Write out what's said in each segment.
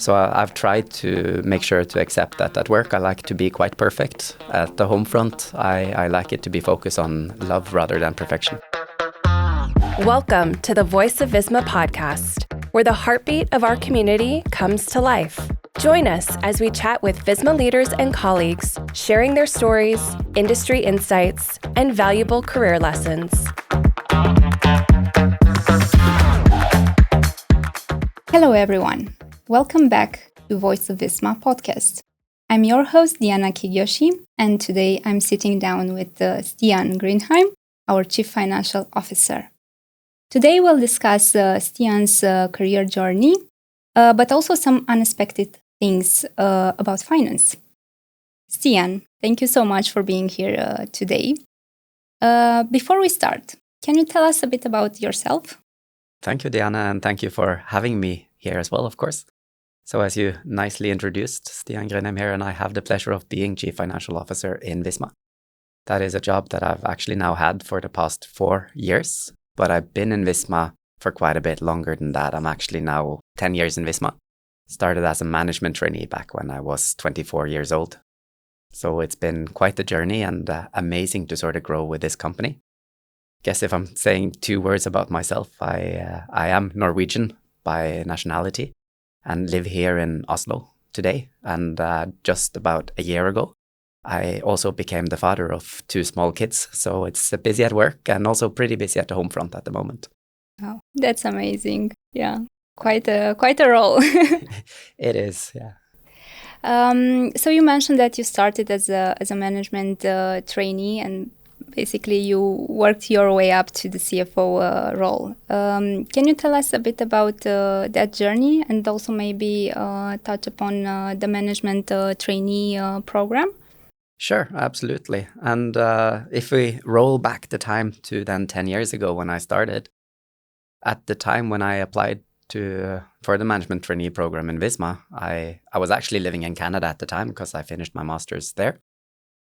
So I've tried to make sure to accept that at work I like to be quite perfect. At the home front, I like it to be focused on love rather than perfection. Welcome to the Voice of Visma podcast, where the heartbeat of our community comes to life. Join us as we chat with Visma leaders and colleagues, sharing their stories, industry insights, and valuable career lessons. Hello everyone. Welcome back to Voice of Visma podcast. I'm your host Diana Kigyoshi, and today I'm sitting down with Stian Grindheim, our Chief Financial Officer. Today we'll discuss Stian's career journey, but also some unexpected things about finance. Stian, thank you so much for being here today. Before we start, can you tell us a bit about yourself? Thank you, Diana, and thank you for having me here as well, of course. So as you nicely introduced, Stian Grindheim here, and I have the pleasure of being Chief Financial Officer in Visma. That is a job that I've actually now had for the past 4 years. But I've been in Visma for quite a bit longer than that. I'm actually now 10 years in Visma. Started as a management trainee back when I was 24 years old. So it's been quite a journey and amazing to sort of grow with this company. Guess if I'm saying 2 words about myself, I am Norwegian by nationality and live here in Oslo today. And just about a year ago, I also became the father of 2 small kids, so it's busy at work and also pretty busy at the home front at the moment. Oh, that's amazing. Yeah, quite a role. It is, yeah. So you mentioned that you started as a management trainee, and basically you worked your way up to the CFO role. Can you tell us a bit about that journey and also maybe touch upon the management trainee program? Sure, absolutely. And if we roll back the time to then 10 years ago when I started, at the time when I applied for the management trainee program in Visma, I was actually living in Canada at the time because I finished my master's there.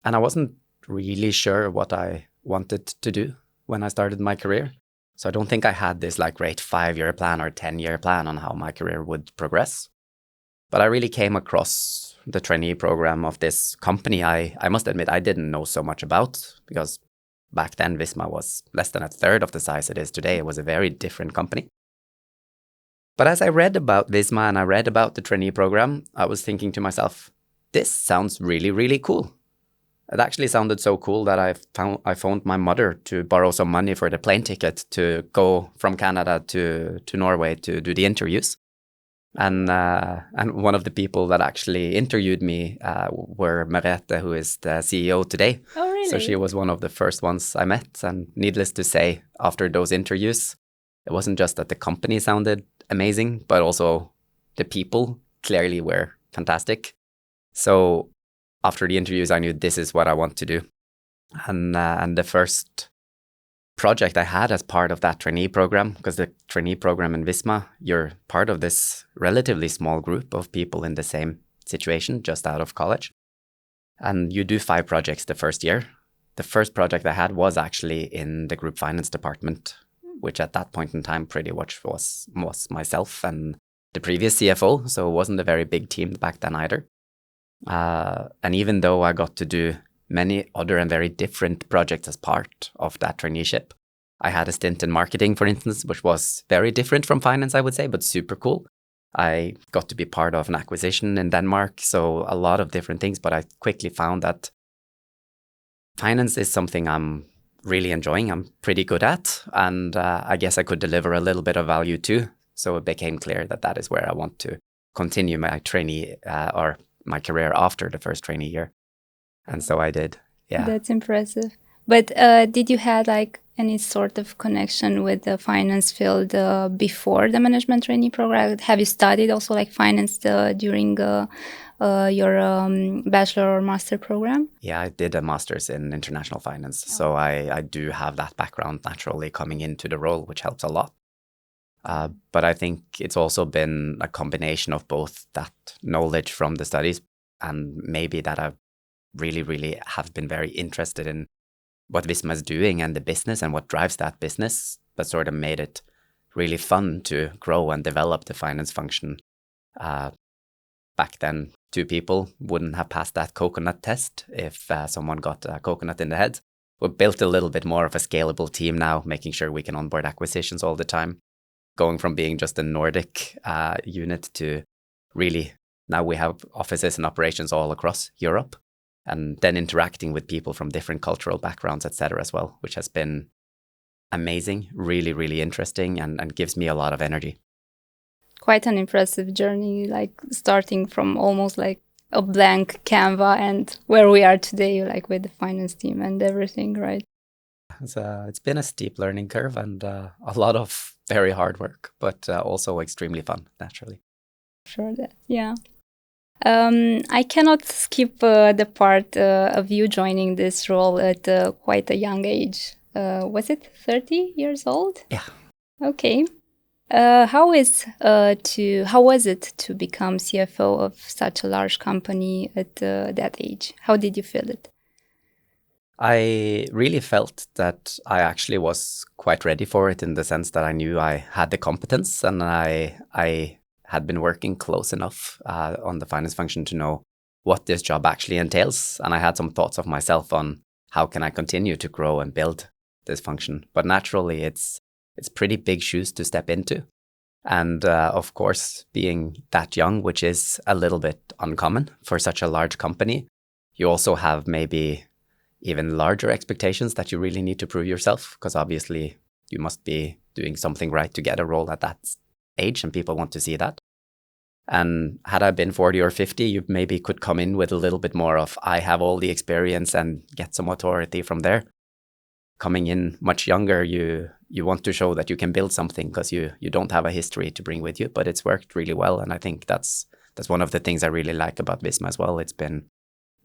And I wasn't really sure what I wanted to do when I started my career. So I don't think I had this like great 5-year plan or 10-year plan on how my career would progress. But I really came across the trainee program of this company I must admit I didn't know so much about, because back then Visma was less than a third of the size it is today. It was a very different company. But as I read about Visma and I read about the trainee program, I was thinking to myself, this sounds really, really cool. It actually sounded so cool that I phoned my mother to borrow some money for the plane ticket to go from Canada to Norway to do the interviews. And one of the people that actually interviewed me were Merete, who is the CEO today. Oh, really? So she was one of the first ones I met. And needless to say, after those interviews, it wasn't just that the company sounded amazing, but also the people clearly were fantastic. So after the interviews, I knew this is what I want to do. And the first project I had as part of that trainee program, because the trainee program in Visma, you're part of this relatively small group of people in the same situation, just out of college. And you do 5 projects the first year. The first project I had was actually in the group finance department, which at that point in time pretty much was myself and the previous CFO. So it wasn't a very big team back then either. And even though I got to do many other and very different projects as part of that traineeship, I had a stint in marketing, for instance, which was very different from finance, I would say, but super cool. I got to be part of an acquisition in Denmark, so a lot of different things, but I quickly found that finance is something I'm really enjoying, I'm pretty good at, and I guess I could deliver a little bit of value too. So it became clear that that is where I want to continue my trainee or my career after the first trainee year. And so I did, yeah. That's impressive. But did you have like any sort of connection with the finance field before the management trainee program? Have you studied also like finance during your bachelor or master program? Yeah, I did a master's in international finance. Oh. So I do have that background naturally coming into the role, which helps a lot. But I think it's also been a combination of both that knowledge from the studies and maybe that I've really have been very interested in what Visma is doing and the business and what drives that business, that sort of made it really fun to grow and develop the finance function back then 2 people wouldn't have passed that coconut test if someone got a coconut in the head. We've built a little bit more of a scalable team now, making sure we can onboard acquisitions all the time, going from being just a Nordic unit to really now we have offices and operations all across Europe, and then interacting with people from different cultural backgrounds, etc. as well, which has been amazing, really, really interesting, and gives me a lot of energy. Quite an impressive journey, like starting from almost like a blank Canva and where we are today, like with the finance team and everything, right? It's been a steep learning curve and a lot of very hard work, but also extremely fun, naturally. Sure that, yeah. I cannot skip the part of you joining this role at quite a young age. Was it 30 years old? Yeah. Okay. How was it to become CFO of such a large company at that age? How did you feel it? I really felt that I actually was quite ready for it in the sense that I knew I had the competence and I had been working close enough on the finance function to know what this job actually entails. And I had some thoughts of myself on how can I continue to grow and build this function. But naturally, it's pretty big shoes to step into. And of course, being that young, which is a little bit uncommon for such a large company, you also have maybe even larger expectations that you really need to prove yourself, because obviously you must be doing something right to get a role at that age and people want to see that. And had I been 40 or 50, you maybe could come in with a little bit more of, I have all the experience and get some authority from there. Coming in much younger, you want to show that you can build something because you don't have a history to bring with you, but it's worked really well. And I think that's one of the things I really like about Visma as well. It's been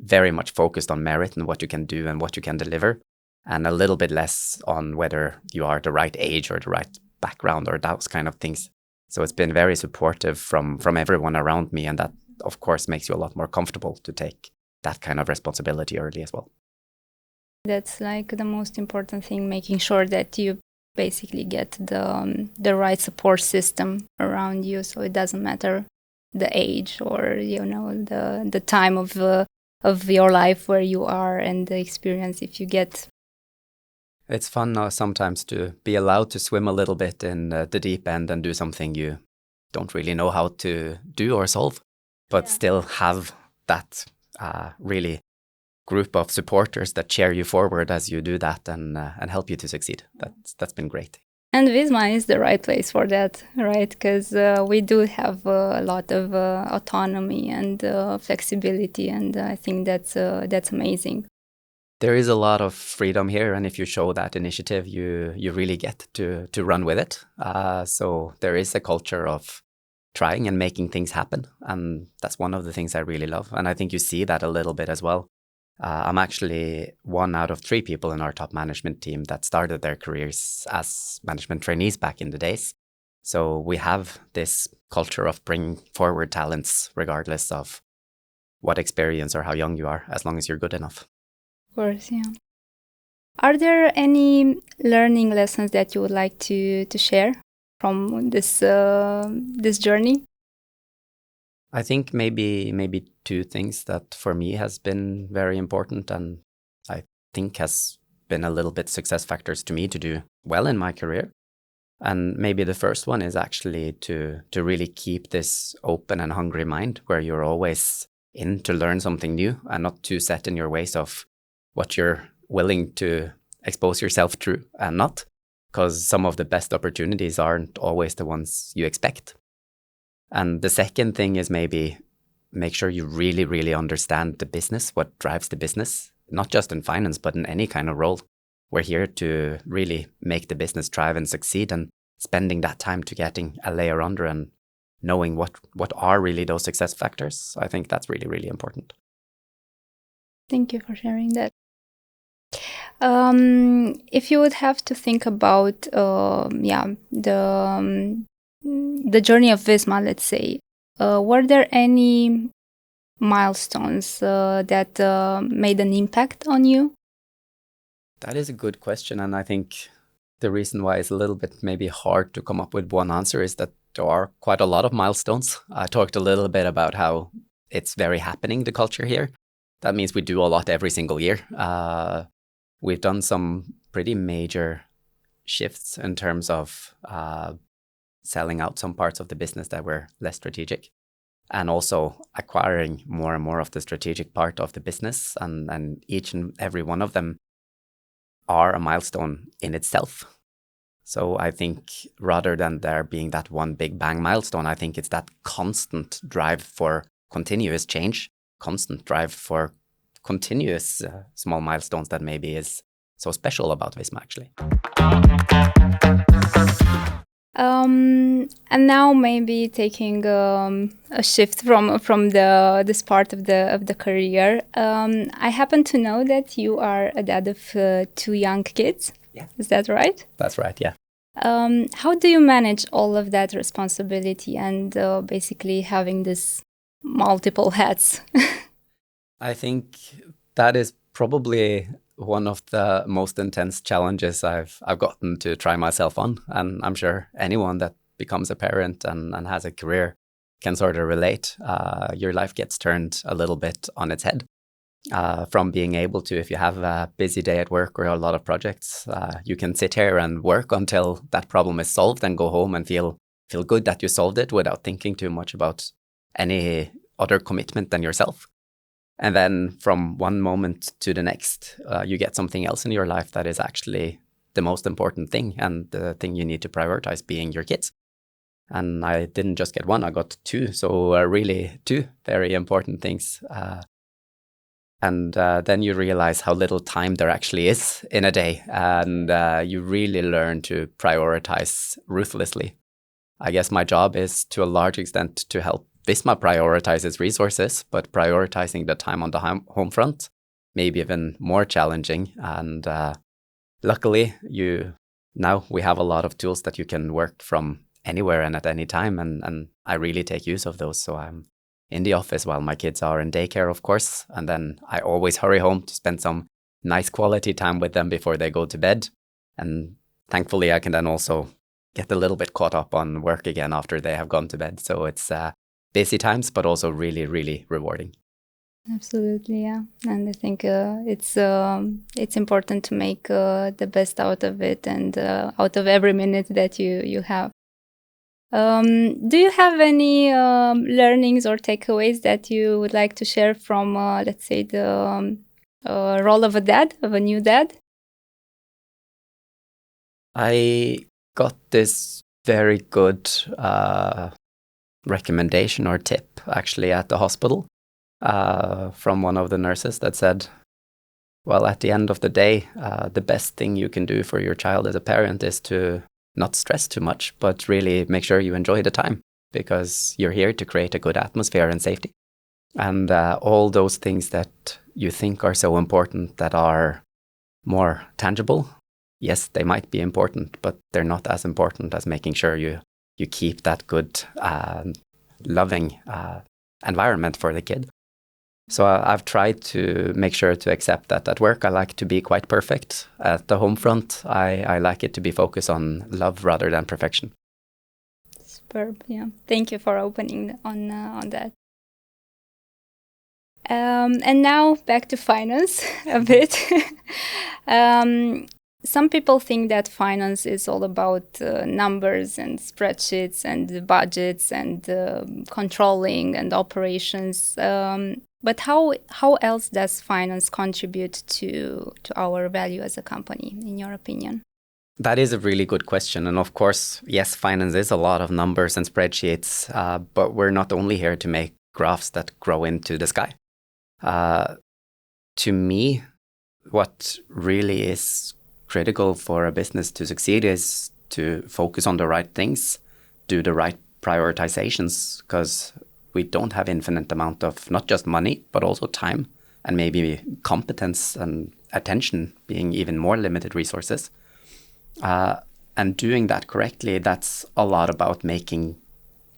very much focused on merit and what you can do and what you can deliver, and a little bit less on whether you are the right age or the right background or those kind of things. So it's been very supportive from everyone around me, and that, of course, makes you a lot more comfortable to take that kind of responsibility early as well. That's like the most important thing, making sure that you basically get the right support system around you, so it doesn't matter the age or the time of your life where you are and the experience. If you get, it's fun sometimes to be allowed to swim a little bit in the deep end and do something you don't really know how to do or solve, but still have that really group of supporters that cheer you forward as you do that and help you to succeed. That's been great. And Visma is the right place for that, right? Because we do have a lot of autonomy and flexibility, and I think that's amazing. There is a lot of freedom here, and if you show that initiative, you really get to run with it. So there is a culture of trying and making things happen, and that's one of the things I really love. And I think you see that a little bit as well. I'm actually 1 out of 3 people in our top management team that started their careers as management trainees back in the days. So we have this culture of bringing forward talents regardless of what experience or how young you are, as long as you're good enough. Of course, yeah. Are there any learning lessons that you would like to share from this journey? I think maybe 2 things that for me has been very important and I think has been a little bit success factors to me to do well in my career. And maybe the first one is actually to really keep this open and hungry mind where you're always in to learn something new and not too set in your ways of what you're willing to expose yourself to and not, because some of the best opportunities aren't always the ones you expect. And the second thing is maybe make sure you really, really understand the business, what drives the business, not just in finance, but in any kind of role. We're here to really make the business thrive and succeed, and spending that time to getting a layer under and knowing what are really those success factors. I think that's really, really important. Thank you for sharing that. If you would have to think about the journey of Visma, let's say, were there any milestones that made an impact on you? That is a good question, and I think the reason why it's a little bit maybe hard to come up with one answer is that there are quite a lot of milestones. I talked a little bit about how it's very happening, the culture here. That means we do a lot every single year. We've done some pretty major shifts in terms of selling out some parts of the business that were less strategic, and also acquiring more and more of the strategic part of the business. And each and every one of them are a milestone in itself. So I think rather than there being that one big bang milestone, I think it's that constant drive for continuous change, constant drive for continuous small milestones that maybe is so special about Visma, actually. And now maybe taking a shift from this part of the career. I happen to know that you are a dad of 2 young kids. Yeah. Is that right? That's right, yeah. How do you manage all of that responsibility and basically having this multiple hats? I think that is probably one of the most intense challenges I've gotten to try myself on. And I'm sure anyone that becomes a parent and has a career can sort of relate. Your life gets turned a little bit on its head. From being able to, if you have a busy day at work or a lot of projects, you can sit here and work until that problem is solved and go home and feel good that you solved it without thinking too much about any other commitment than yourself. And then from one moment to the next, you get something else in your life that is actually the most important thing, and the thing you need to prioritize being your kids. And I didn't just get one, I got 2. So really 2 very important things. And then you realize how little time there actually is in a day. And you really learn to prioritize ruthlessly. I guess my job is to a large extent to help Visma prioritize its resources, but prioritizing the time on the home front may be even more challenging. And luckily, now we have a lot of tools that you can work from anywhere and at any time. And I really take use of those. So I'm in the office while my kids are in daycare, of course. And then I always hurry home to spend some nice quality time with them before they go to bed. And thankfully, I can then also get a little bit caught up on work again after they have gone to bed. So it's busy times, but also really, really rewarding. Absolutely, yeah. And I think it's important to make the best out of it and out of every minute that you have. Do you have any learnings or takeaways that you would like to share from, let's say, the role of a new dad? I got this very good recommendation or tip actually at the hospital from one of the nurses that said, well, at the end of the day, the best thing you can do for your child as a parent is to not stress too much, but really make sure you enjoy the time, because you're here to create a good atmosphere and safety. And all those things that you think are so important that are more tangible, yes, they might be important, but they're not as important as making sure you keep that good, loving environment for the kid. So I've tried to make sure to accept that at work I like to be quite perfect. At the home front, I like it to be focused on love rather than perfection. Superb, yeah. Thank you for opening on that. And now back to finance a bit. Some people think that finance is all about numbers and spreadsheets and budgets and controlling and operations. But how else does finance contribute to our value as a company, in your opinion? That is a really good question. And of course, yes, finance is a lot of numbers and spreadsheets, but we're not only here to make graphs that grow into the sky. To me, what really is critical for a business to succeed is to focus on the right things, do the right prioritizations, because we don't have infinite amount of not just money, but also time and maybe competence and attention being even more limited resources. And doing that correctly, that's a lot about making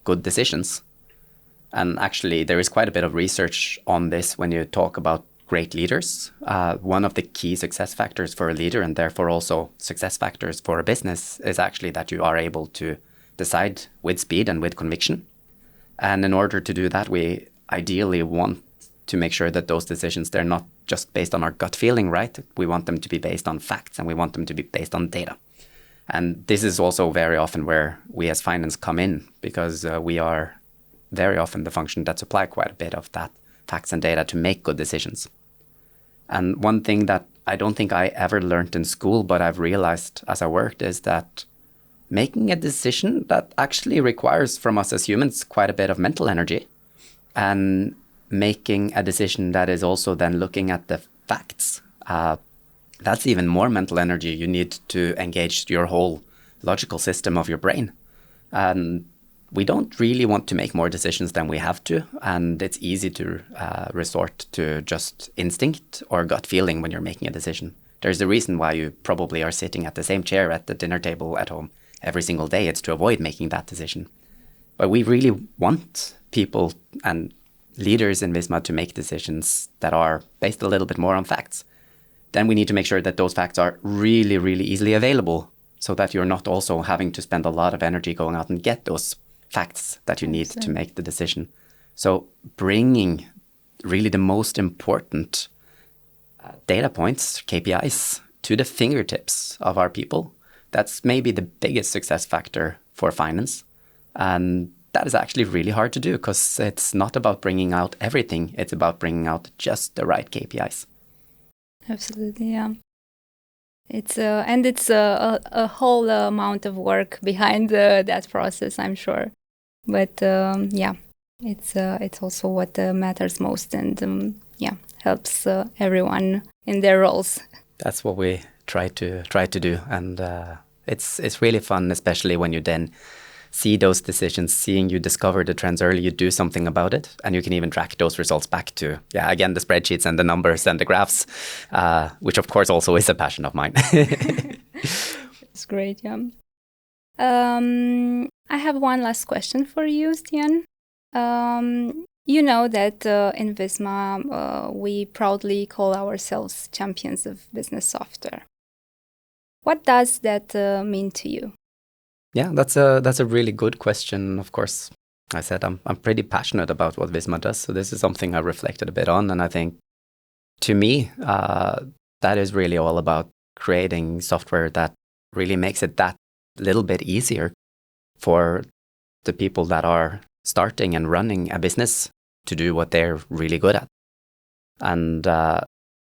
good decisions. And actually, there is quite a bit of research on this when you talk about great leaders. One of the key success factors for a leader, and therefore also success factors for a business, is actually that you are able to decide with speed and with conviction. And in order to do that, we ideally want to make sure that those decisions, they're not just based on our gut feeling, right? We want them to be based on facts, and we want them to be based on data. And this is also very often where we as finance come in, because we are very often the function that supply quite a bit of that facts and data to make good decisions. And one thing that I don't think I ever learned in school, but I've realized as I worked, is that making a decision that actually requires from us as humans quite a bit of mental energy, and making a decision that is also then looking at the facts. That's even more mental energy. You need to engage your whole logical system of your brain. And we don't really want to make more decisions than we have to. And it's easy to resort to just instinct or gut feeling when you're making a decision. There's a reason why you probably are sitting at the same chair at the dinner table at home every single day. It's to avoid making that decision. But we really want people and leaders in Visma to make decisions that are based a little bit more on facts. Then we need to make sure that those facts are really, really easily available, so that you're not also having to spend a lot of energy going out and get those facts that you need to make the decision. So bringing really the most important data points, KPIs, to the fingertips of our people, that's maybe the biggest success factor for finance. And that is actually really hard to do, because it's not about bringing out everything. It's about bringing out just the right KPIs. Absolutely, yeah. It's a whole amount of work behind that process, I'm sure. But yeah, it's also what matters most, and helps everyone in their roles. That's what we try to do, and it's really fun, especially when you then see those decisions, seeing you discover the trends early, you do something about it, and you can even track those results back to, again, the spreadsheets and the numbers and the graphs, which of course also is a passion of mine. It's great, yeah. I have one last question for you, Stian. You know that in Visma, we proudly call ourselves champions of business software. What does that mean to you? Yeah, that's a really good question. Of course, I said I'm pretty passionate about what Visma does, so this is something I reflected a bit on, and I think to me that is really all about creating software that really makes it that little bit easier for the people that are starting and running a business to do what they're really good at. And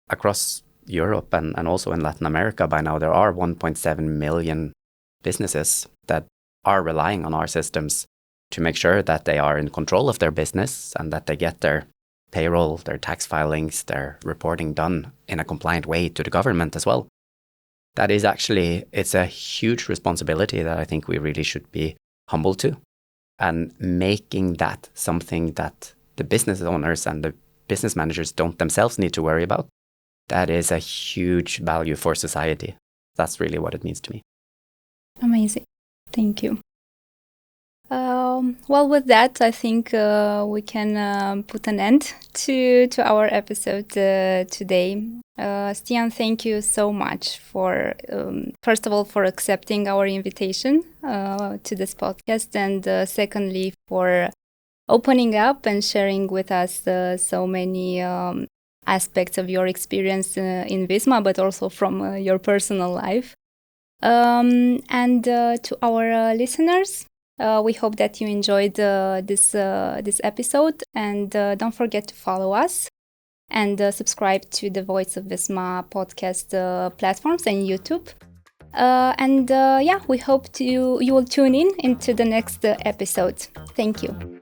across Europe and also in Latin America by now, there are 1.7 million businesses that are relying on our systems to make sure that they are in control of their business and that they get their payroll, their tax filings, their reporting done in a compliant way to the government as well. That is actually, it's a huge responsibility that I think we really should be humble to, and making that something that the business owners and the business managers don't themselves need to worry about. That is a huge value for society. That's really what it means to me. Amazing. Thank you. Well, with that, I think we can put an end to our episode today. Stian, thank you so much for, first of all, for accepting our invitation to this podcast, and secondly, for opening up and sharing with us so many aspects of your experience in Visma, but also from your personal life. And to our listeners, we hope that you enjoyed this episode, and don't forget to follow us and subscribe to the Voice of Visma podcast platforms and YouTube. And we hope you will tune in into the next episode. Thank you.